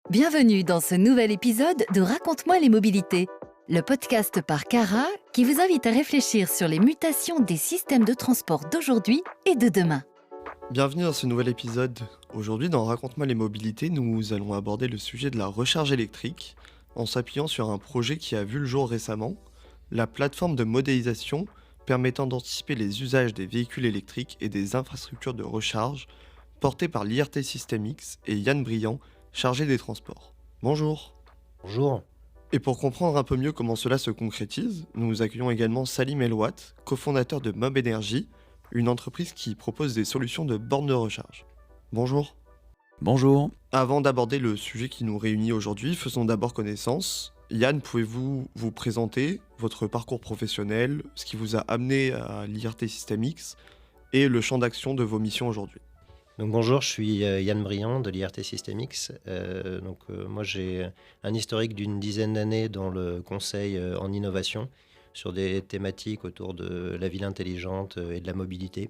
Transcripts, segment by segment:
Bienvenue dans ce nouvel épisode de Raconte-moi les mobilités, le podcast par Cara qui vous invite à réfléchir sur les mutations des systèmes de transport d'aujourd'hui et de demain. Bienvenue dans ce nouvel épisode. Aujourd'hui, dans Raconte-moi les mobilités, nous allons aborder le sujet de la recharge électrique en s'appuyant sur un projet qui a vu le jour récemment, la plateforme de modélisation permettant d'anticiper les usages des véhicules électriques et des infrastructures de recharge portée par l'IRT System X et Yann Briand, chargé des transports. Bonjour. Bonjour. Et pour comprendre un peu mieux comment cela se concrétise, nous accueillons également Salim Elouat, cofondateur de Mob Energy, une entreprise qui propose des solutions de bornes de recharge. Bonjour. Bonjour. Avant d'aborder le sujet qui nous réunit aujourd'hui, faisons d'abord connaissance. Yann, pouvez-vous vous présenter votre parcours professionnel, ce qui vous a amené à l'IRT System X et le champ d'action de vos missions aujourd'hui? Donc bonjour, je suis Yann Briand de l'IRT System X. Moi j'ai un historique d'une dizaine d'années dans le conseil en innovation sur des thématiques autour de la ville intelligente et de la mobilité,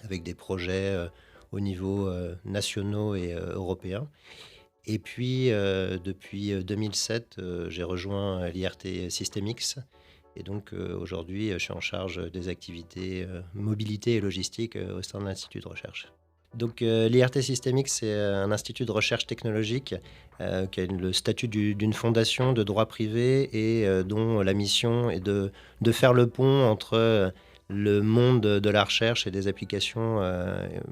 avec des projets au niveau nationaux et européens. Et puis depuis 2007, j'ai rejoint l'IRT System X. Et donc aujourd'hui, je suis en charge des activités mobilité et logistique au sein de l'Institut de recherche. Donc l'IRT System X, c'est un institut de recherche technologique qui a le statut d'une fondation de droit privé et dont la mission est de faire le pont entre le monde de la recherche et des applications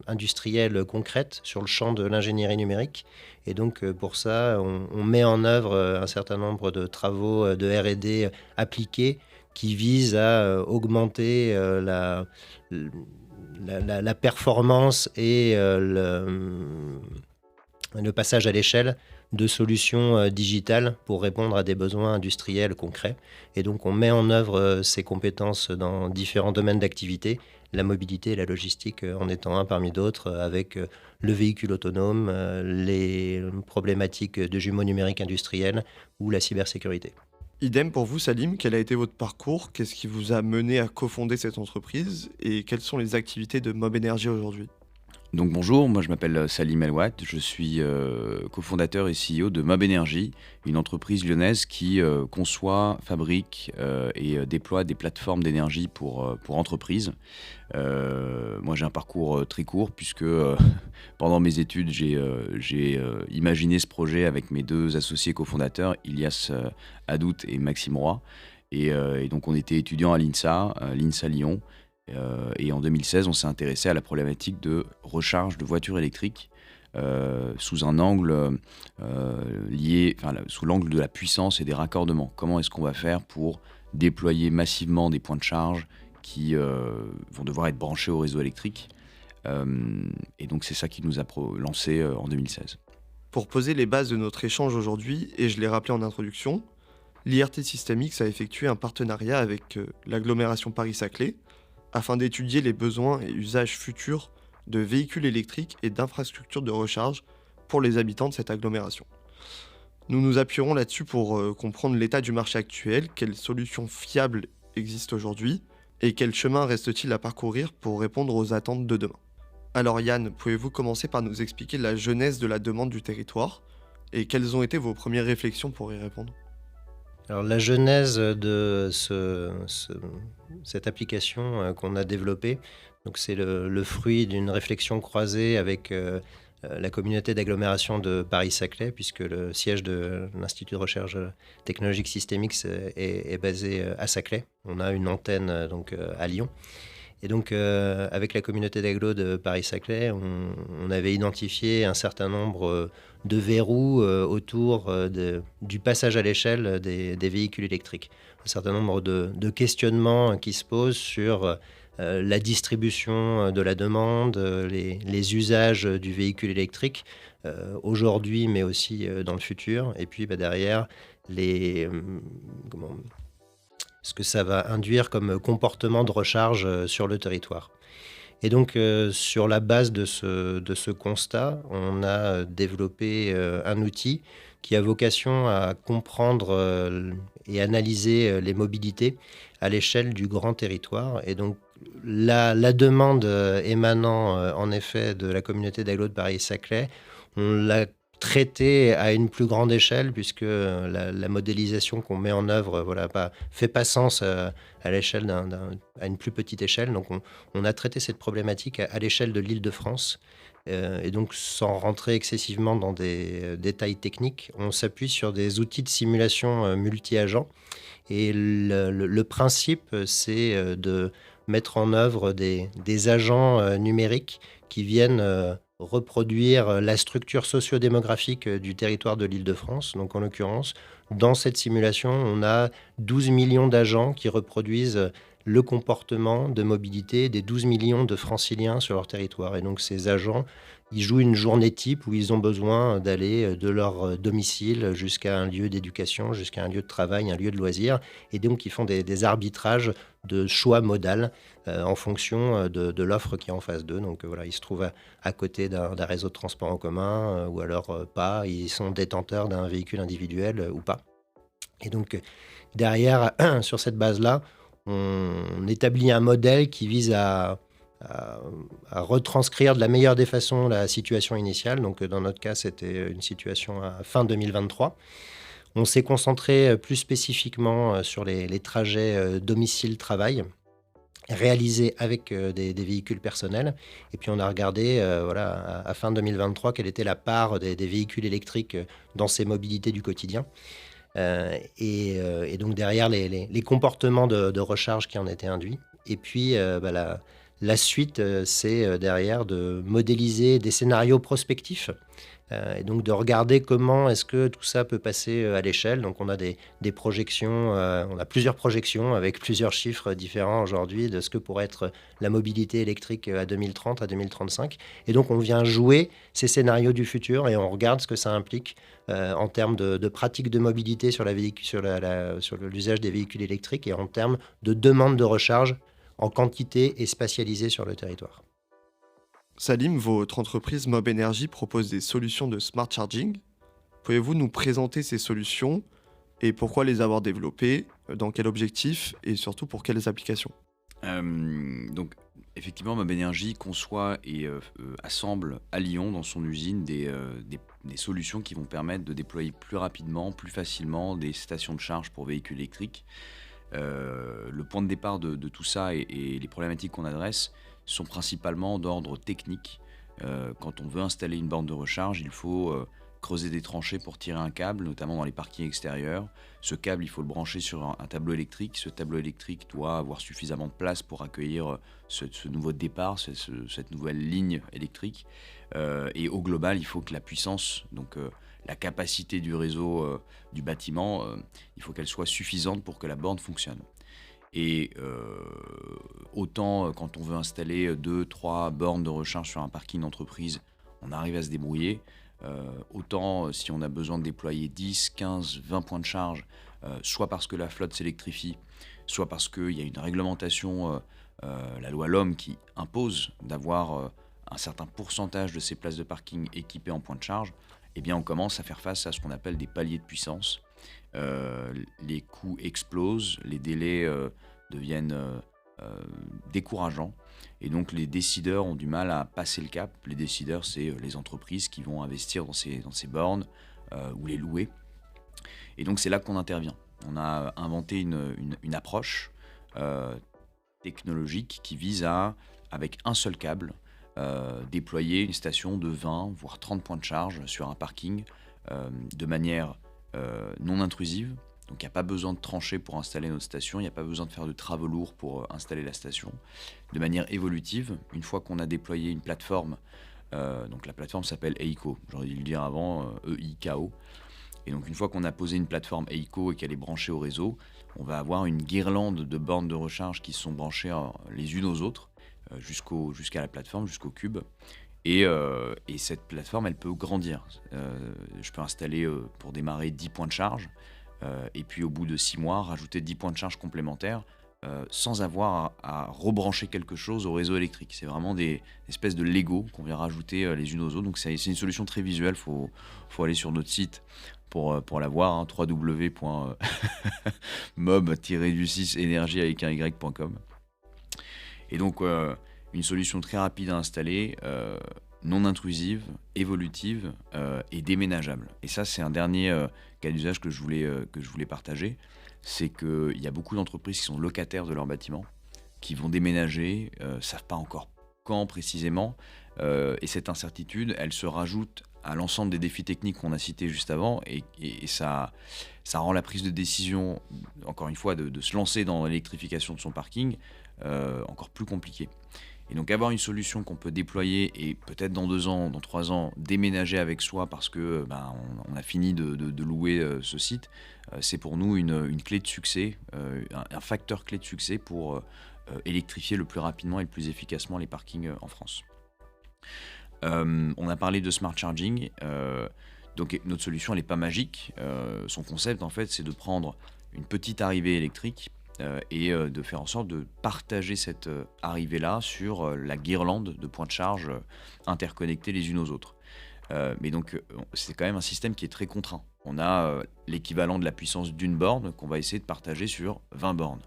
industrielles concrètes sur le champ de l'ingénierie numérique. Et donc pour ça, on met en œuvre un certain nombre de travaux de R&D appliqués qui visent à augmenter la performance et le passage à l'échelle de solutions digitales pour répondre à des besoins industriels concrets. Et donc, on met en œuvre ces compétences dans différents domaines d'activité, la mobilité et la logistique en étant un parmi d'autres, avec le véhicule autonome, les problématiques de jumeaux numériques industriels ou la cybersécurité. Idem pour vous, Salim, quel a été votre parcours? Qu'est-ce qui vous a mené à cofonder cette entreprise? Et quelles sont les activités de Mob Energy aujourd'hui? Donc bonjour, moi je m'appelle Salim Elouat, je suis cofondateur et CEO de Mob Energy, une entreprise lyonnaise qui conçoit, fabrique et déploie des plateformes d'énergie pour entreprises. Moi j'ai un parcours très court puisque pendant mes études j'ai imaginé ce projet avec mes deux associés cofondateurs, Ilias Hadout et Maxime Roy. Et donc on était étudiants à l'INSA Lyon. Et en 2016, on s'est intéressé à la problématique de recharge de voitures électriques sous un angle sous l'angle de la puissance et des raccordements. Comment est-ce qu'on va faire pour déployer massivement des points de charge qui vont devoir être branchés au réseau électrique? Et donc c'est ça qui nous a lancé en 2016. Pour poser les bases de notre échange aujourd'hui, et je l'ai rappelé en introduction, l'IRT System X a effectué un partenariat avec l'agglomération Paris-Saclay afin d'étudier les besoins et usages futurs de véhicules électriques et d'infrastructures de recharge pour les habitants de cette agglomération. Nous nous appuierons là-dessus pour comprendre l'état du marché actuel, quelles solutions fiables existent aujourd'hui et quel chemin reste-t-il à parcourir pour répondre aux attentes de demain. Alors Yann, pouvez-vous commencer par nous expliquer la genèse de la demande du territoire et quelles ont été vos premières réflexions pour y répondre? Alors la genèse de cette application qu'on a développée, donc c'est le fruit d'une réflexion croisée avec la communauté d'agglomération de Paris-Saclay, puisque le siège de l'Institut de recherche technologique System X est basé à Saclay. On a une antenne donc à Lyon. Et donc, avec la communauté d'agglo de Paris-Saclay, on avait identifié un certain nombre de verrous autour du passage à l'échelle des véhicules électriques. Un certain nombre de questionnements qui se posent sur la distribution de la demande, les usages du véhicule électrique aujourd'hui, mais aussi dans le futur. Et puis derrière, ce que ça va induire comme comportement de recharge sur le territoire. Et donc, sur la base de ce constat, on a développé un outil qui a vocation à comprendre et analyser les mobilités à l'échelle du grand territoire. Et donc, la demande émanant en effet de la communauté d'agglo de Paris-Saclay, on l'a traiter à une plus grande échelle, puisque la modélisation qu'on met en œuvre fait pas sens à l'échelle à une plus petite échelle. Donc on a traité cette problématique à l'échelle de l'Île-de-France. Et donc, sans rentrer excessivement dans des détails techniques, on s'appuie sur des outils de simulation multi-agents. Et le principe, c'est de mettre en œuvre des agents numériques qui viennent reproduire la structure socio-démographique du territoire de l'Île-de-France. Donc, en l'occurrence, dans cette simulation, on a 12 millions d'agents qui reproduisent le comportement de mobilité des 12 millions de franciliens sur leur territoire. Et donc ces agents, ils jouent une journée type où ils ont besoin d'aller de leur domicile jusqu'à un lieu d'éducation, jusqu'à un lieu de travail, un lieu de loisir. Et donc ils font des arbitrages de choix modal en fonction de l'offre qui est en face d'eux. Donc voilà, ils se trouvent à côté d'un réseau de transport en commun ou alors pas. Ils sont détenteurs d'un véhicule individuel ou pas. Et donc derrière, sur cette base-là, on établit un modèle qui vise à retranscrire de la meilleure des façons la situation initiale. Donc, dans notre cas, c'était une situation à fin 2023. On s'est concentré plus spécifiquement sur les trajets domicile-travail réalisés avec des véhicules personnels. Et puis, on a regardé à fin 2023 quelle était la part des véhicules électriques dans ces mobilités du quotidien. Et donc derrière les comportements de recharge qui en étaient induits. Et puis la suite, c'est derrière de modéliser des scénarios prospectifs et donc de regarder comment est-ce que tout ça peut passer à l'échelle. Donc on a des projections, on a plusieurs projections avec plusieurs chiffres différents aujourd'hui de ce que pourrait être la mobilité électrique à 2030, à 2035. Et donc on vient jouer ces scénarios du futur et on regarde ce que ça implique en termes de pratiques de mobilité sur l'usage des véhicules électriques et en termes de demande de recharge en quantité et spatialisée sur le territoire. Salim, votre entreprise Mob Energy propose des solutions de smart charging. Pouvez-vous nous présenter ces solutions et pourquoi les avoir développées, dans quel objectif et surtout pour quelles applications ? Donc, effectivement, Mob Energy conçoit et assemble à Lyon, dans son usine, des solutions qui vont permettre de déployer plus rapidement, plus facilement des stations de charge pour véhicules électriques. Le point de départ de tout ça et les problématiques qu'on adresse sont principalement d'ordre technique. Quand on veut installer une borne de recharge, il faut creuser des tranchées pour tirer un câble, notamment dans les parkings extérieurs. Ce câble, il faut le brancher sur un tableau électrique. Ce tableau électrique doit avoir suffisamment de place pour accueillir ce nouveau départ, cette nouvelle ligne électrique. Et au global, il faut que la puissance, donc la capacité du réseau du bâtiment, il faut qu'elle soit suffisante pour que la borne fonctionne. Et autant quand on veut installer 2-3 bornes de recharge sur un parking d'entreprise, on arrive à se débrouiller. Autant si on a besoin de déployer 10, 15, 20 points de charge, soit parce que la flotte s'électrifie, soit parce qu'il y a une réglementation, la loi LOM, qui impose d'avoir un certain pourcentage de ces places de parking équipées en points de charge, eh bien on commence à faire face à ce qu'on appelle des paliers de puissance. Les coûts explosent, les délais deviennent décourageants. Et donc les décideurs ont du mal à passer le cap. Les décideurs, c'est les entreprises qui vont investir dans ces bornes ou les louer. Et donc c'est là qu'on intervient. On a inventé une approche technologique qui vise à, avec un seul câble, déployer une station de 20 voire 30 points de charge sur un parking de manière non intrusive. Donc il n'y a pas besoin de trancher pour installer notre station, il n'y a pas besoin de faire de travaux lourds pour installer la station. De manière évolutive, une fois qu'on a déployé une plateforme, donc la plateforme s'appelle EICO, j'aurais dû le dire avant, EIKO. Et donc une fois qu'on a posé une plateforme EICO et qu'elle est branchée au réseau, on va avoir une guirlande de bornes de recharge qui sont branchées les unes aux autres, jusqu'à la plateforme, jusqu'au cube. Et cette plateforme, elle peut grandir. Je peux installer pour démarrer 10 points de charge, et puis au bout de 6 mois, rajouter 10 points de charge complémentaires sans avoir à rebrancher quelque chose au réseau électrique. C'est vraiment des espèces de Lego qu'on vient rajouter les unes aux autres. Donc c'est une solution très visuelle, faut aller sur notre site pour la voir, hein, www.mob-energy avec un y.com. Et donc une solution très rapide à installer, non intrusive, évolutive et déménageable. Et ça, c'est un dernier cas d'usage que je voulais partager. C'est qu'il y a beaucoup d'entreprises qui sont locataires de leur bâtiment, qui vont déménager, ne savent pas encore quand précisément. Et cette incertitude, elle se rajoute à l'ensemble des défis techniques qu'on a cités juste avant, et ça rend la prise de décision, encore une fois, de se lancer dans l'électrification de son parking encore plus compliquée. Et donc avoir une solution qu'on peut déployer et peut-être dans 2 ans, dans 3 ans, déménager avec soi parce que on a fini de louer ce site, c'est pour nous une clé de succès, un facteur clé de succès pour électrifier le plus rapidement et le plus efficacement les parkings en France. On a parlé de smart charging, donc notre solution elle n'est pas magique. Son concept en fait c'est de prendre une petite arrivée électrique et de faire en sorte de partager cette arrivée-là sur la guirlande de points de charge interconnectés les unes aux autres. Mais donc c'est quand même un système qui est très contraint. On a l'équivalent de la puissance d'une borne qu'on va essayer de partager sur 20 bornes.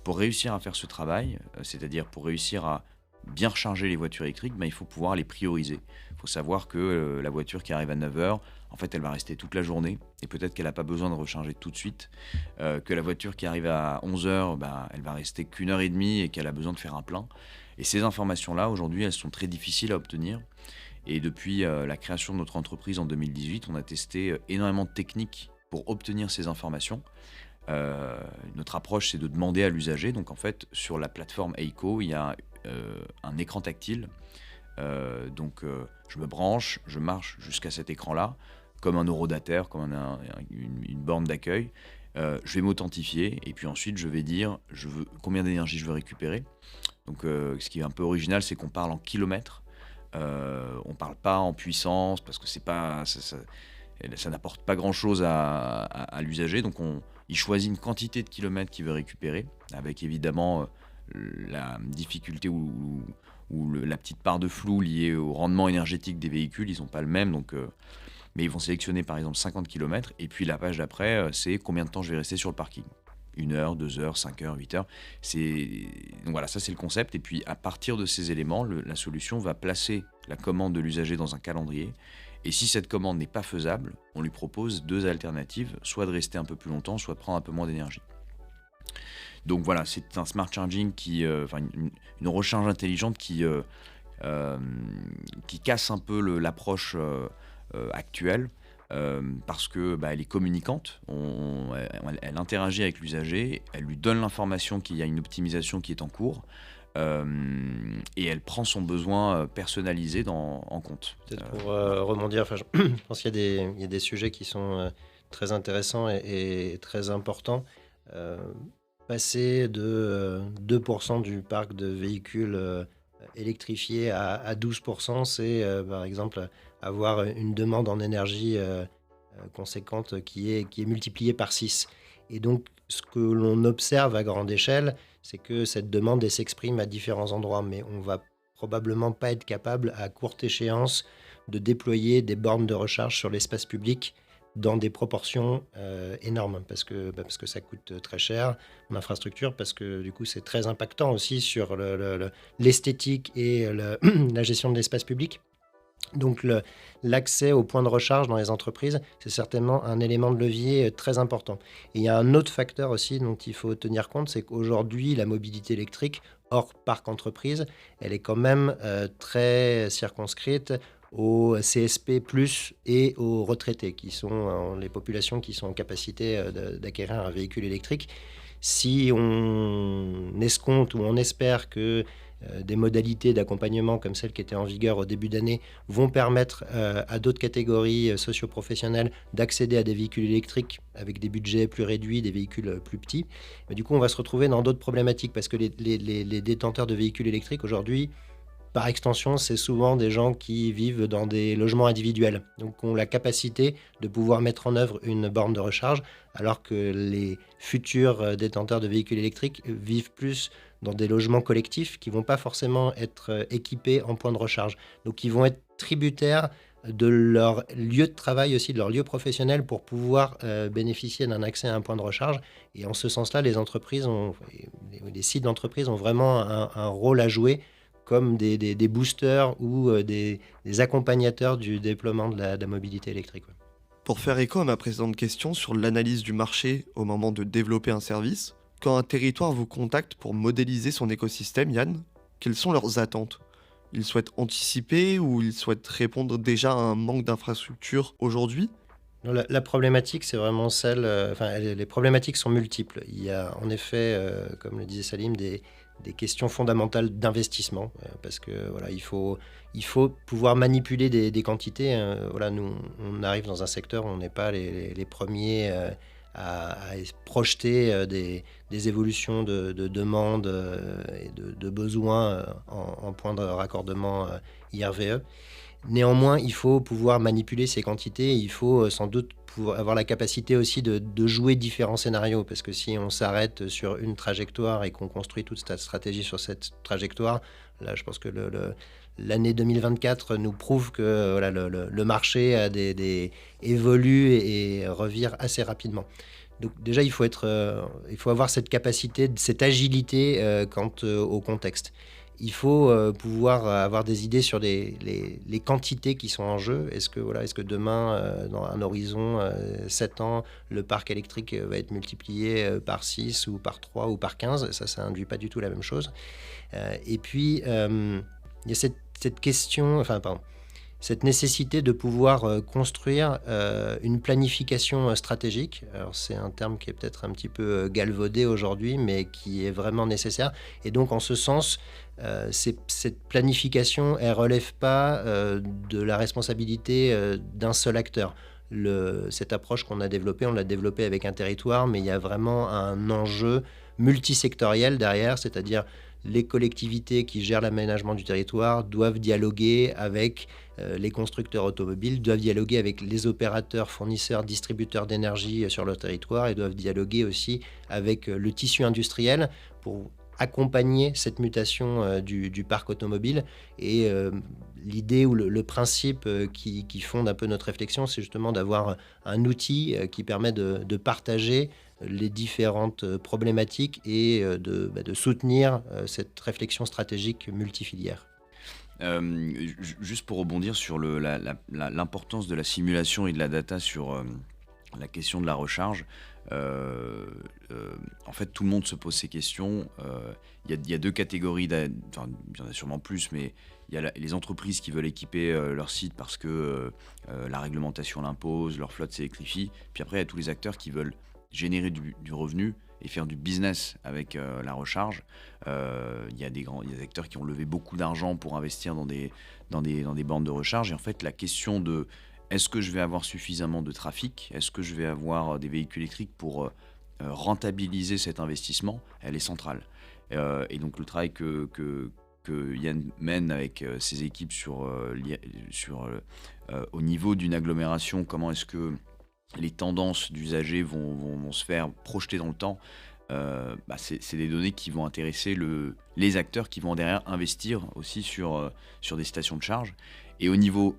Pour réussir à faire ce travail, c'est-à-dire pour réussir à bien recharger les voitures électriques, il faut pouvoir les prioriser. Il faut savoir que la voiture qui arrive à 9h, en fait, elle va rester toute la journée et peut-être qu'elle n'a pas besoin de recharger tout de suite. Que la voiture qui arrive à 11h, elle va rester qu'1 heure et demie et qu'elle a besoin de faire un plein. Et ces informations-là, aujourd'hui, elles sont très difficiles à obtenir. Et depuis la création de notre entreprise en 2018, on a testé énormément de techniques pour obtenir ces informations. Notre approche, c'est de demander à l'usager. Donc, en fait, sur la plateforme Eiko, il y a un écran tactile. Je me branche, je marche jusqu'à cet écran-là, comme un eurodataire, comme une borne d'accueil. Je vais m'authentifier et puis ensuite je vais dire combien d'énergie je veux récupérer. Donc ce qui est un peu original, c'est qu'on parle en kilomètres. On ne parle pas en puissance parce que ça n'apporte pas grand-chose à l'usager. Donc il choisit une quantité de kilomètres qu'il veut récupérer, avec évidemment la difficulté ou la petite part de flou liée au rendement énergétique des véhicules, ils n'ont pas le même, mais ils vont sélectionner par exemple 50 km, et puis la page d'après, c'est combien de temps je vais rester sur le parking. 1 heure, 2 heures, 5 heures, 8 heures. Donc voilà, ça c'est le concept, et puis à partir de ces éléments, la solution va placer la commande de l'usager dans un calendrier, et si cette commande n'est pas faisable, on lui propose 2 alternatives, soit de rester un peu plus longtemps, soit de prendre un peu moins d'énergie. Donc voilà, c'est un smart charging une recharge intelligente qui casse un peu l'approche actuelle parce que elle est communicante, elle interagit avec l'usager, elle lui donne l'information qu'il y a une optimisation qui est en cours et elle prend son besoin personnalisé en compte. Peut-être pour rebondir, je pense qu'il y a des sujets qui sont très intéressants et très importants. Passer de 2% du parc de véhicules électrifiés à 12%, c'est par exemple avoir une demande en énergie conséquente qui est multipliée par 6. Et donc, ce que l'on observe à grande échelle, c'est que cette demande elle s'exprime à différents endroits, mais on va probablement pas être capable à courte échéance de déployer des bornes de recharge sur l'espace public dans des proportions énormes, parce que ça coûte très cher en infrastructure, parce que du coup c'est très impactant aussi sur l'esthétique et la gestion de l'espace public. Donc l'accès aux points de recharge dans les entreprises, c'est certainement un élément de levier très important. Et il y a un autre facteur aussi dont il faut tenir compte, c'est qu'aujourd'hui la mobilité électrique hors parc entreprise, elle est quand même très circonscrite aux CSP+, et aux retraités, qui sont les populations qui sont en capacité d'acquérir un véhicule électrique. Si on escompte ou on espère que des modalités d'accompagnement comme celles qui étaient en vigueur au début d'année vont permettre à d'autres catégories socio-professionnelles d'accéder à des véhicules électriques avec des budgets plus réduits, des véhicules plus petits, mais du coup on va se retrouver dans d'autres problématiques, parce que les détenteurs de véhicules électriques aujourd'hui, par extension, c'est souvent des gens qui vivent dans des logements individuels, donc ont la capacité de pouvoir mettre en œuvre une borne de recharge, alors que les futurs détenteurs de véhicules électriques vivent plus dans des logements collectifs qui ne vont pas forcément être équipés en points de recharge. Donc ils vont être tributaires de leur lieu de travail aussi, de leur lieu professionnel, pour pouvoir bénéficier d'un accès à un point de recharge. Et en ce sens-là, les sites d'entreprise ont vraiment un rôle à jouer comme des boosters ou des accompagnateurs du déploiement de la mobilité électrique. Ouais. Pour faire écho à ma précédente question sur l'analyse du marché au moment de développer un service, quand un territoire vous contacte pour modéliser son écosystème, Yann, quelles sont leurs attentes ? Ils souhaitent anticiper ou ils souhaitent répondre déjà à un manque d'infrastructures aujourd'hui ? Non, la problématique, c'est vraiment celle... les problématiques sont multiples. Il y a en effet, comme le disait Salim, des questions fondamentales d'investissement, parce que voilà, il faut pouvoir manipuler des quantités. Voilà, nous, on arrive dans un secteur où on n'est pas les premiers à projeter des évolutions de demande et de besoins en point de raccordement IRVE. Néanmoins, il faut pouvoir manipuler ces quantités. Il faut sans doute pouvoir avoir la capacité aussi de jouer différents scénarios. Parce que si on s'arrête sur une trajectoire et qu'on construit toute cette stratégie sur cette trajectoire, là, je pense que l'année 2024 nous prouve que voilà, le marché évolue et revire assez rapidement. Donc déjà, il faut avoir cette capacité, cette agilité quant au contexte. Il faut pouvoir avoir des idées sur les quantités qui sont en jeu. Est-ce que demain, dans un horizon 7 ans, le parc électrique va être multiplié par 6 ou par 3 ou par 15 ? Ça induit pas du tout la même chose. Et puis, il y a cette question, cette nécessité de pouvoir construire une planification stratégique. Alors, c'est un terme qui est peut-être un petit peu galvaudé aujourd'hui, mais qui est vraiment nécessaire. Et donc, en ce sens, cette planification, elle ne relève pas de la responsabilité d'un seul acteur. Cette approche qu'on a développée, on l'a développée avec un territoire, mais il y a vraiment un enjeu multisectoriel derrière, c'est-à-dire les collectivités qui gèrent l'aménagement du territoire doivent dialoguer avec les constructeurs automobiles, doivent dialoguer avec les opérateurs, fournisseurs, distributeurs d'énergie sur leur territoire et doivent dialoguer aussi avec le tissu industriel pour accompagner cette mutation du parc automobile. Et l'idée ou le principe qui fonde un peu notre réflexion, c'est justement d'avoir un outil qui permet de partager les différentes problématiques et de soutenir cette réflexion stratégique multifilière. Juste pour rebondir sur l'importance de la simulation et de la data sur la question de la recharge, en fait tout le monde se pose ces questions. Il y a deux catégories, il y en a sûrement plus, mais il y a les entreprises qui veulent équiper leur site parce que la réglementation l'impose, leur flotte s'électrifie, puis après il y a tous les acteurs qui veulent générer du revenu et faire du business avec la recharge. Il y a des acteurs qui ont levé beaucoup d'argent pour investir dans des bornes de recharge. Et en fait, la question de est-ce que je vais avoir suffisamment de trafic ? Est-ce que je vais avoir des véhicules électriques pour rentabiliser cet investissement ? Elle est centrale. Et donc le travail que Yann mène avec ses équipes au niveau d'une agglomération, comment est-ce que les tendances d'usagers vont se faire projeter dans le temps, c'est des données qui vont intéresser les acteurs qui vont derrière investir aussi sur des stations de charge. Et au niveau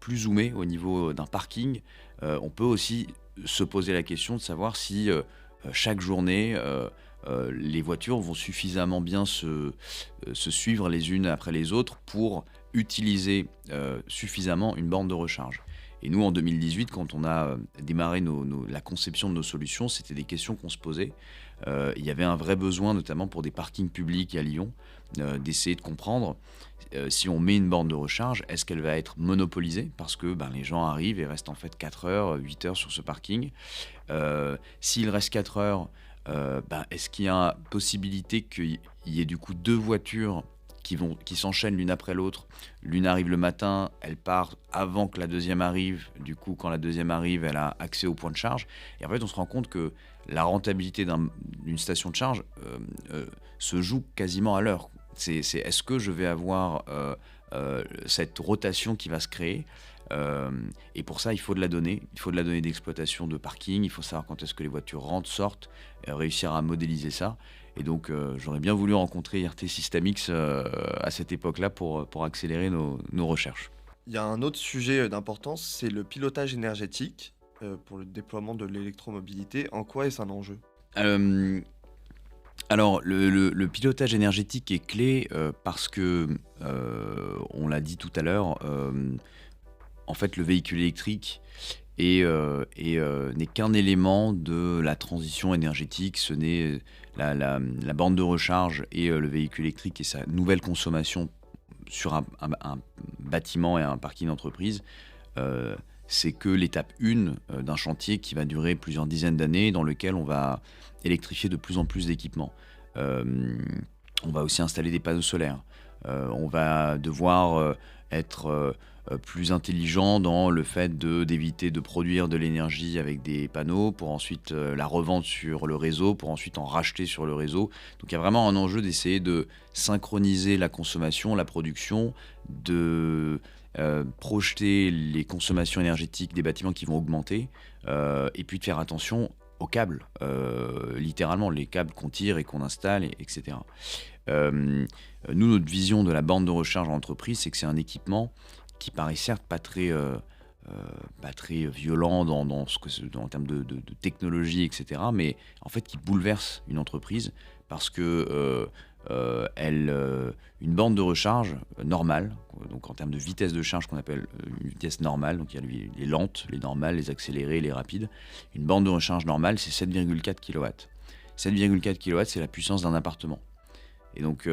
plus zoomé, au niveau d'un parking, on peut aussi se poser la question de savoir si chaque journée, les voitures vont suffisamment bien se suivre les unes après les autres pour utiliser suffisamment une borne de recharge. Et nous, en 2018, quand on a démarré la conception de nos solutions, c'était des questions qu'on se posait. Il y avait un vrai besoin, notamment pour des parkings publics à Lyon, d'essayer de comprendre si on met une borne de recharge, est-ce qu'elle va être monopolisée ? Parce que les gens arrivent et restent en fait 4 heures, 8 heures sur ce parking. S'il reste 4 heures, est-ce qu'il y a possibilité qu'il y ait du coup 2 voitures qui s'enchaînent l'une après l'autre. L'une arrive le matin, elle part avant que la deuxième arrive. Du coup, quand la deuxième arrive, elle a accès au point de charge. Et en fait, on se rend compte que la rentabilité d'une station de charge se joue quasiment à l'heure. Est-ce que je vais avoir cette rotation qui va se créer ? Et pour ça, il faut de la donnée. Il faut de la donnée d'exploitation de parking. Il faut savoir quand est-ce que les voitures rentrent, sortent, réussir à modéliser ça. Et donc, j'aurais bien voulu rencontrer IRT Systemix à cette époque-là pour accélérer nos recherches. Il y a un autre sujet d'importance, c'est le pilotage énergétique pour le déploiement de l'électromobilité. En quoi est-ce un enjeu ? Alors, le pilotage énergétique est clé parce que, on l'a dit tout à l'heure, en fait, le véhicule électrique n'est qu'un élément de la transition énergétique. Ce n'est la borne de recharge et le véhicule électrique et sa nouvelle consommation sur un bâtiment et un parking d'entreprise. C'est que l'étape 1 d'un chantier qui va durer plusieurs dizaines d'années, dans lequel on va électrifier de plus en plus d'équipements. On va aussi installer des panneaux solaires. On va devoir être plus intelligent dans le fait d'éviter de produire de l'énergie avec des panneaux pour ensuite la revendre sur le réseau, pour ensuite en racheter sur le réseau. Donc il y a vraiment un enjeu d'essayer de synchroniser la consommation, la production, de projeter les consommations énergétiques des bâtiments qui vont augmenter et puis de faire attention aux câbles, littéralement les câbles qu'on tire et qu'on installe, etc. Nous, notre vision de la borne de recharge en entreprise, c'est que c'est un équipement qui paraît certes pas très violent en termes de technologie, etc., mais en fait qui bouleverse une entreprise parce que une borne de recharge normale, donc en termes de vitesse de charge qu'on appelle une vitesse normale, donc il y a les lentes, les normales, les accélérées, les rapides. Une borne de recharge normale, c'est 7,4 kW. 7,4 kW, c'est la puissance d'un appartement. Et donc,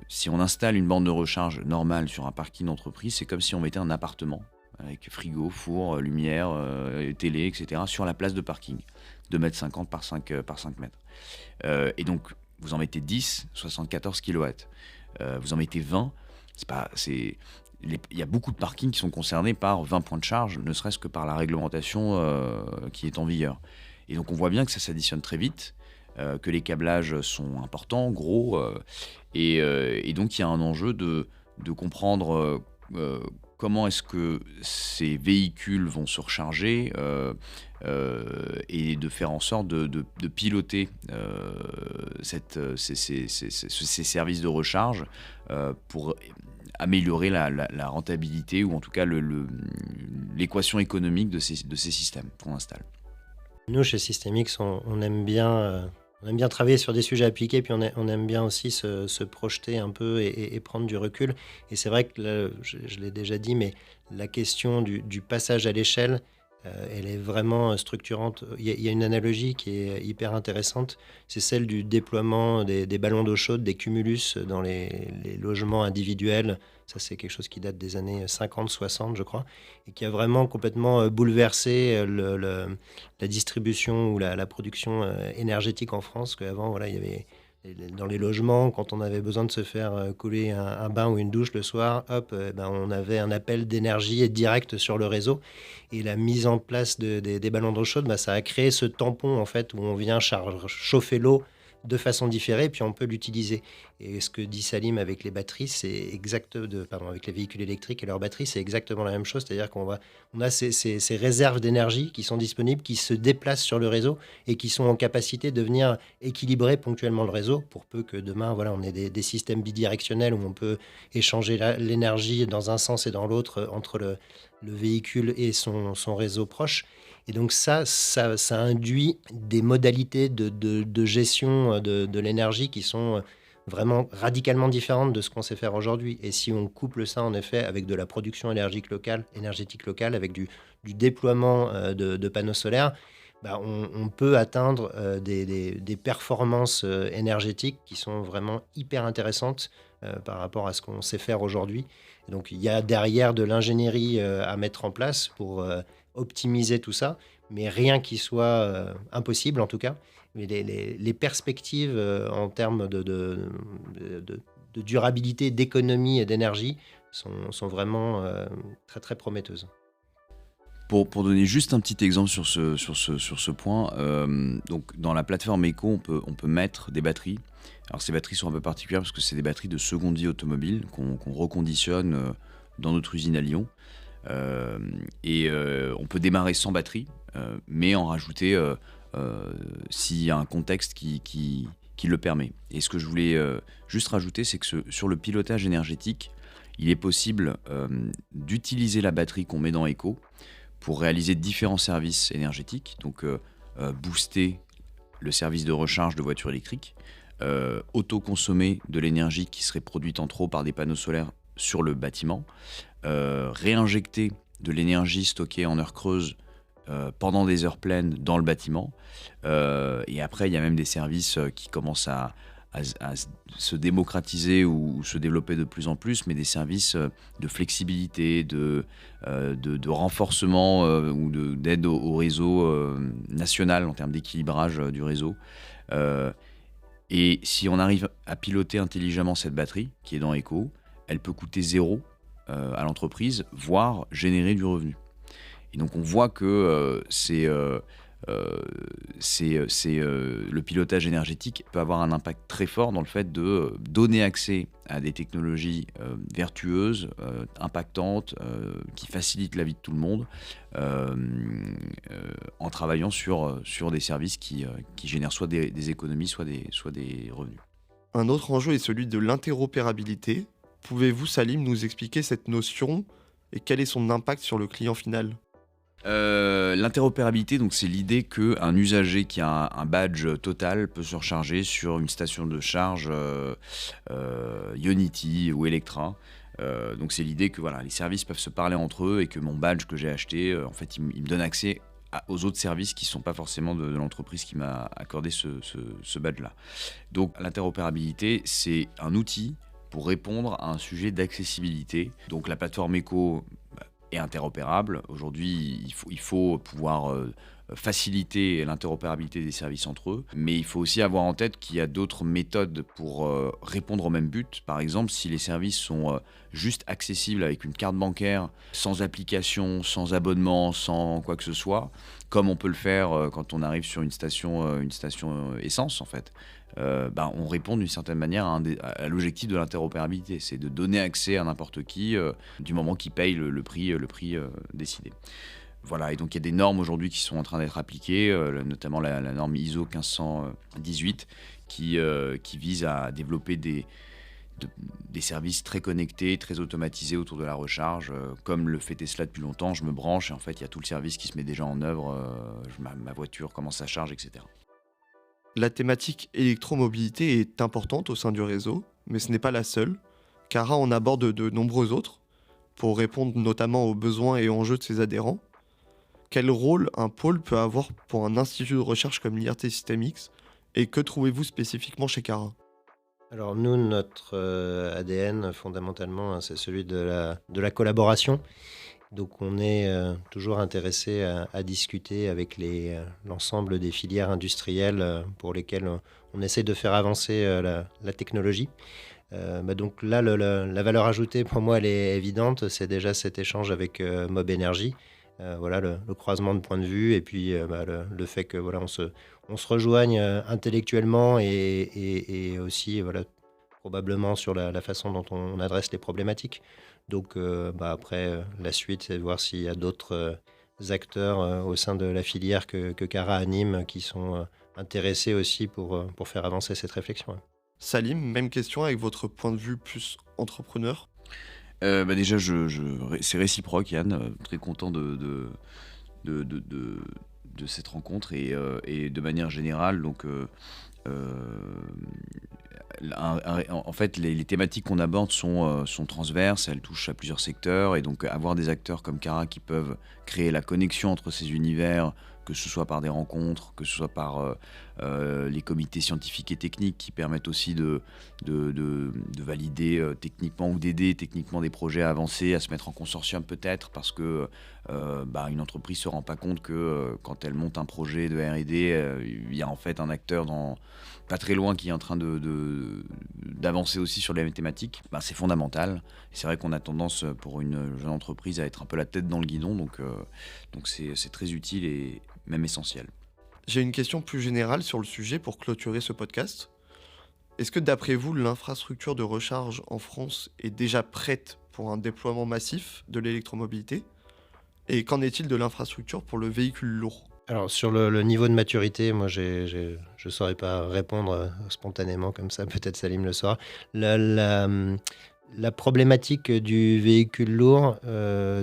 si on installe une borne de recharge normale sur un parking d'entreprise, c'est comme si on mettait un appartement avec frigo, four, lumière, télé, etc. sur la place de parking, 2,50 m par 5 mètres. Et donc, vous en mettez 10, 74 kW. Vous en mettez 20, il y a beaucoup de parkings qui sont concernés par 20 points de charge, ne serait-ce que par la réglementation qui est en vigueur. Et donc on voit bien que ça s'additionne très vite, que les câblages sont importants, gros, et donc il y a un enjeu de comprendre comment est-ce que ces véhicules vont se recharger et de faire en sorte de piloter ces services de recharge pour améliorer la rentabilité ou en tout cas l'équation économique de ces systèmes qu'on installe. Nous, chez Systemix, on aime bien travailler sur des sujets appliqués, puis on aime bien aussi se projeter un peu et prendre du recul. Et c'est vrai que là, je l'ai déjà dit, mais la question du passage à l'échelle, elle est vraiment structurante. Il y a une analogie qui est hyper intéressante, c'est celle du déploiement des ballons d'eau chaude, des cumulus dans les logements individuels. Ça, c'est quelque chose qui date des années 50-60, je crois, et qui a vraiment complètement bouleversé la distribution ou la production énergétique en France. Qu'avant, voilà, il y avait dans les logements, quand on avait besoin de se faire couler un bain ou une douche le soir, on avait un appel d'énergie direct sur le réseau. Et la mise en place des ballons d'eau chaude, ça a créé ce tampon en fait, où on vient chauffer l'eau de façon différée, puis on peut l'utiliser. Et ce que dit Salim avec les batteries, avec les véhicules électriques et leurs batteries, c'est exactement la même chose. C'est-à-dire qu'on a ces réserves d'énergie qui sont disponibles, qui se déplacent sur le réseau et qui sont en capacité de venir équilibrer ponctuellement le réseau pour peu que demain, voilà, on ait des systèmes bidirectionnels où on peut échanger l'énergie dans un sens et dans l'autre entre le véhicule et son réseau proche. Et donc ça induit des modalités de gestion de l'énergie qui sont vraiment radicalement différentes de ce qu'on sait faire aujourd'hui. Et si on couple ça en effet avec de la production énergétique locale, avec du déploiement de panneaux solaires, on peut atteindre des performances énergétiques qui sont vraiment hyper intéressantes par rapport à ce qu'on sait faire aujourd'hui. Et donc il y a derrière de l'ingénierie à mettre en place pour optimiser tout ça, mais rien qui soit impossible en tout cas. Mais les perspectives en termes de durabilité, d'économie et d'énergie sont vraiment très très prometteuses. Pour donner juste un petit exemple sur ce point, donc dans la plateforme Eco, on peut mettre des batteries. Alors ces batteries sont un peu particulières parce que c'est des batteries de seconde vie automobile qu'on reconditionne dans notre usine à Lyon. On peut démarrer sans batterie, mais en rajouter s'il y a un contexte qui le permet. Et ce que je voulais juste rajouter, c'est que sur le pilotage énergétique, il est possible d'utiliser la batterie qu'on met dans Eco pour réaliser différents services énergétiques, donc booster le service de recharge de voitures électriques, autoconsommer de l'énergie qui serait produite en trop par des panneaux solaires sur le bâtiment, réinjecter de l'énergie stockée en heures creuses pendant des heures pleines dans le bâtiment. Et après, il y a même des services qui commencent à se démocratiser ou se développer de plus en plus, mais des services de flexibilité, de renforcement ou d'aide au réseau national en termes d'équilibrage du réseau. Et si on arrive à piloter intelligemment cette batterie qui est dans Eco, elle peut coûter 0 à l'entreprise, voire générer du revenu. Et donc on voit que le pilotage énergétique peut avoir un impact très fort dans le fait de donner accès à des technologies vertueuses, impactantes, qui facilitent la vie de tout le monde, en travaillant sur des services qui génèrent soit des économies, soit des revenus. Un autre enjeu est celui de l'interopérabilité. Pouvez-vous, Salim, nous expliquer cette notion et quel est son impact sur le client final ? L'interopérabilité, donc, c'est l'idée qu'un usager qui a un badge Total peut se recharger sur une station de charge Ionity ou Electra. Donc c'est l'idée que les services peuvent se parler entre eux et que mon badge que j'ai acheté, en fait, il me donne accès aux autres services qui ne sont pas forcément de l'entreprise qui m'a accordé ce badge-là. Donc l'interopérabilité, c'est un outil pour répondre à un sujet d'accessibilité. Donc la plateforme Eco est interopérable. Aujourd'hui, il faut pouvoir faciliter l'interopérabilité des services entre eux, mais il faut aussi avoir en tête qu'il y a d'autres méthodes pour répondre au même but. Par exemple, si les services sont juste accessibles avec une carte bancaire, sans application, sans abonnement, sans quoi que ce soit, comme on peut le faire quand on arrive sur une station essence, en fait, on répond d'une certaine manière à l'objectif de l'interopérabilité. C'est de donner accès à n'importe qui du moment qu'il paye le prix décidé. Voilà, et donc il y a des normes aujourd'hui qui sont en train d'être appliquées, notamment la norme ISO 1518 qui vise à développer des services très connectés, très automatisés autour de la recharge, comme le fait Tesla depuis longtemps. Je me branche et en fait il y a tout le service qui se met déjà en œuvre, ma voiture commence à charge, etc. La thématique électromobilité est importante au sein du réseau, mais ce n'est pas la seule. Cara en aborde de nombreux autres, pour répondre notamment aux besoins et enjeux de ses adhérents. Quel rôle un pôle peut avoir pour un institut de recherche comme l'IRT System X, et que trouvez-vous spécifiquement chez Cara ? Alors nous, notre ADN, fondamentalement, c'est celui de la collaboration. Donc on est toujours intéressé à discuter avec l'ensemble des filières industrielles pour lesquelles on essaie de faire avancer la technologie. Donc là, la valeur ajoutée pour moi, elle est évidente. C'est déjà cet échange avec Mob Energy. Le croisement de points de vue et puis le fait que on se rejoigne intellectuellement et aussi probablement sur la façon dont on adresse les problématiques. Donc après, la suite, c'est de voir s'il y a d'autres acteurs au sein de la filière que Cara anime qui sont intéressés aussi pour faire avancer cette réflexion. Salim, même question avec votre point de vue plus entrepreneur. Déjà, c'est réciproque, Yann. Très content de cette rencontre et de manière générale. Donc, en fait, les thématiques qu'on aborde sont transverses, elles touchent à plusieurs secteurs, et donc avoir des acteurs comme Cara qui peuvent créer la connexion entre ces univers, que ce soit par des rencontres, que ce soit par les comités scientifiques et techniques qui permettent aussi de valider techniquement ou d'aider techniquement des projets à avancer, à se mettre en consortium peut-être, parce que une entreprise ne se rend pas compte que quand elle monte un projet de R&D, il y a en fait un acteur pas très loin qui est en train d'avancer aussi sur les mêmes thématiques. C'est fondamental. Et c'est vrai qu'on a tendance pour une jeune entreprise à être un peu la tête dans le guidon, donc c'est très utile et même essentiel. J'ai une question plus générale sur le sujet pour clôturer ce podcast. Est-ce que d'après vous, l'infrastructure de recharge en France est déjà prête pour un déploiement massif de l'électromobilité ? Et qu'en est-il de l'infrastructure pour le véhicule lourd ? Alors sur le niveau de maturité, moi je ne saurais pas répondre spontanément comme ça, peut-être Salim le saura. La problématique du véhicule lourd,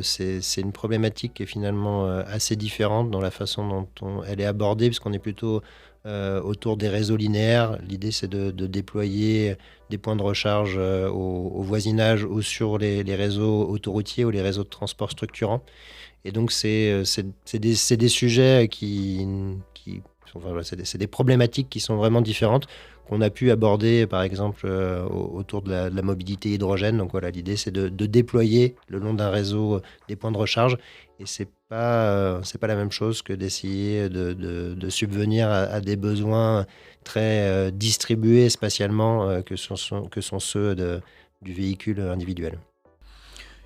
c'est une problématique qui est finalement assez différente dans la façon dont elle est abordée, puisqu'on est plutôt autour des réseaux linéaires. L'idée, c'est de déployer des points de recharge au voisinage ou sur les réseaux autoroutiers ou les réseaux de transport structurants. Et donc, c'est des sujets c'est des problématiques qui sont vraiment différentes qu'on a pu aborder, par exemple, autour de la mobilité hydrogène. Donc voilà, l'idée, c'est de déployer le long d'un réseau des points de recharge. Et c'est pas la même chose que d'essayer de subvenir à des besoins très distribués spatialement que sont ceux du véhicule individuel.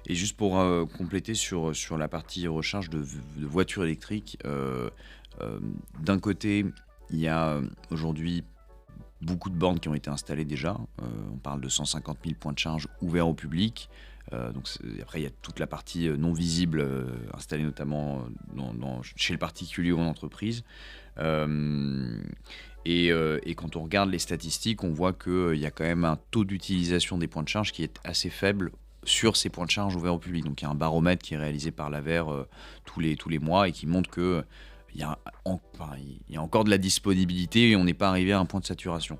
Et juste pour compléter sur la partie recharge de voitures électriques, d'un côté, il y a aujourd'hui beaucoup de bornes qui ont été installées déjà. On parle de 150 000 points de charge ouverts au public. Après, il y a toute la partie non visible installée notamment chez le particulier ou en entreprise. Et quand on regarde les statistiques, on voit qu'il y a quand même un taux d'utilisation des points de charge qui est assez faible sur ces points de charge ouverts au public. Donc il y a un baromètre qui est réalisé par l'AVER tous les mois et qui montre que il y a encore de la disponibilité et on n'est pas arrivé à un point de saturation.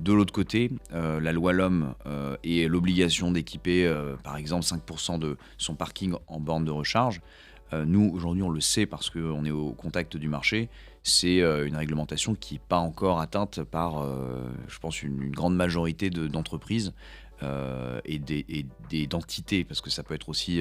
De l'autre côté, la loi LOM et l'obligation d'équiper par exemple 5% de son parking en borne de recharge, nous aujourd'hui on le sait parce qu'on est au contact du marché, c'est une réglementation qui n'est pas encore atteinte par je pense une grande majorité d'entreprises et d'entités, parce que ça peut être aussi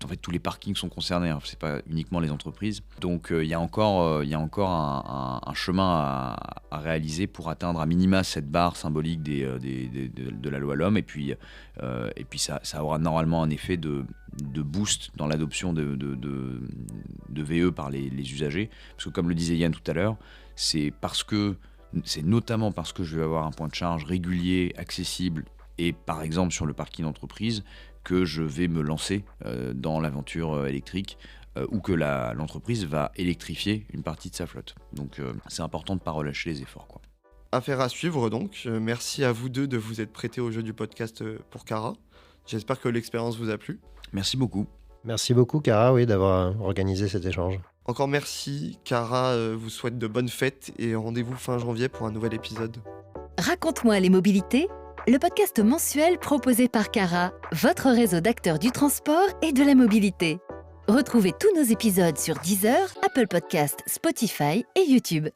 en fait tous les parkings sont concernés, hein, c'est pas uniquement les entreprises. Donc il y a encore un chemin à réaliser pour atteindre à minima cette barre symbolique de la loi LOM, et puis ça aura normalement un effet de boost dans l'adoption de VE par les usagers, parce que comme le disait Yann tout à l'heure, c'est notamment parce que je vais avoir un point de charge régulier, accessible, et par exemple sur le parking d'entreprise, que je vais me lancer dans l'aventure électrique ou que l'entreprise va électrifier une partie de sa flotte. Donc c'est important de ne pas relâcher les efforts, quoi. Affaire à suivre donc. Merci à vous deux de vous être prêtés au jeu du podcast pour Cara. J'espère que l'expérience vous a plu. Merci beaucoup. Merci beaucoup, Cara, d'avoir organisé cet échange. Encore merci. Cara vous souhaite de bonnes fêtes et rendez-vous fin janvier pour un nouvel épisode. Raconte-moi les mobilités, le podcast mensuel proposé par Cara, votre réseau d'acteurs du transport et de la mobilité. Retrouvez tous nos épisodes sur Deezer, Apple Podcasts, Spotify et YouTube.